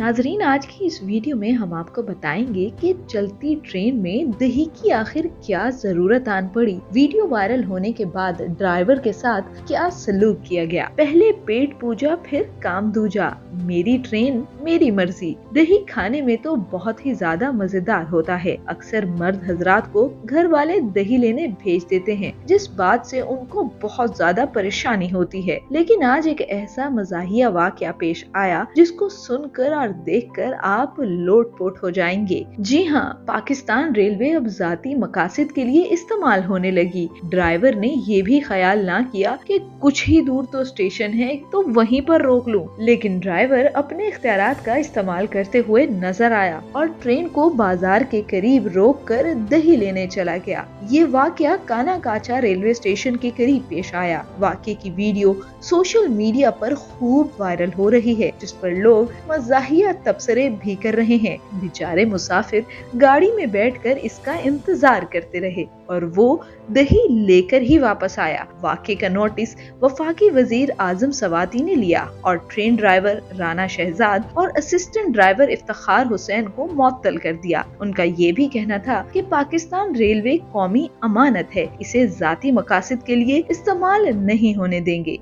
नाजरीन, आज की इस वीडियो में हम आपको बताएंगे कि चलती ट्रेन में दही की आखिर क्या जरूरत आन पड़ी। वीडियो वायरल होने के बाद ड्राइवर के साथ क्या सलूक किया गया। पहले पेट पूजा फिर काम दूजा, मेरी ट्रेन मेरी मर्जी। दही खाने में तो बहुत ही ज्यादा मजेदार होता है। अक्सर मर्द हजरात को घर वाले दही लेने भेज देते हैं, जिस बात से उनको बहुत ज्यादा परेशानी होती है। लेकिन आज एक ऐसा मजाहिया वाकया पेश आया जिसको सुनकर और देखकर आप लोटपोट हो जाएंगे। जी हाँ, पाकिस्तान रेलवे अब जाती मकासद के लिए इस्तेमाल होने लगी। ड्राइवर ने ये भी ख्याल ना किया कि कुछ ही दूर तो स्टेशन है तो वहीं पर रोक लूं, लेकिन ड्राइवर अपने इख्तियारात का इस्तेमाल करते हुए नजर आया और ट्रेन को बाजार के करीब रोककर दही लेने चला गया। ये वाकया कानाकाचा रेलवे स्टेशन के करीब पेश आया। वाकये की वीडियो सोशल मीडिया पर खूब वायरल हो रही है, जिस पर लोग मजाहिया तबसरे भी कर रहे हैं। बेचारे मुसाफिर गाड़ी में बैठकर इसका इंतजार करते रहे और वो दही लेकर ही वापस आया। वाकये का नोटिस वफाकी वजीर आजम सवाती ने लिया और ट्रेन ड्राइवर राना शहजाद और असिस्टेंट ड्राइवर इफ्तिखार हुसैन को मुअत्तल कर दिया। उनका ये भी कहना था कि पाकिस्तान रेलवे कौमी अमानत है, इसे जाती मकासद के लिए इस्तेमाल नहीं होने देंगे।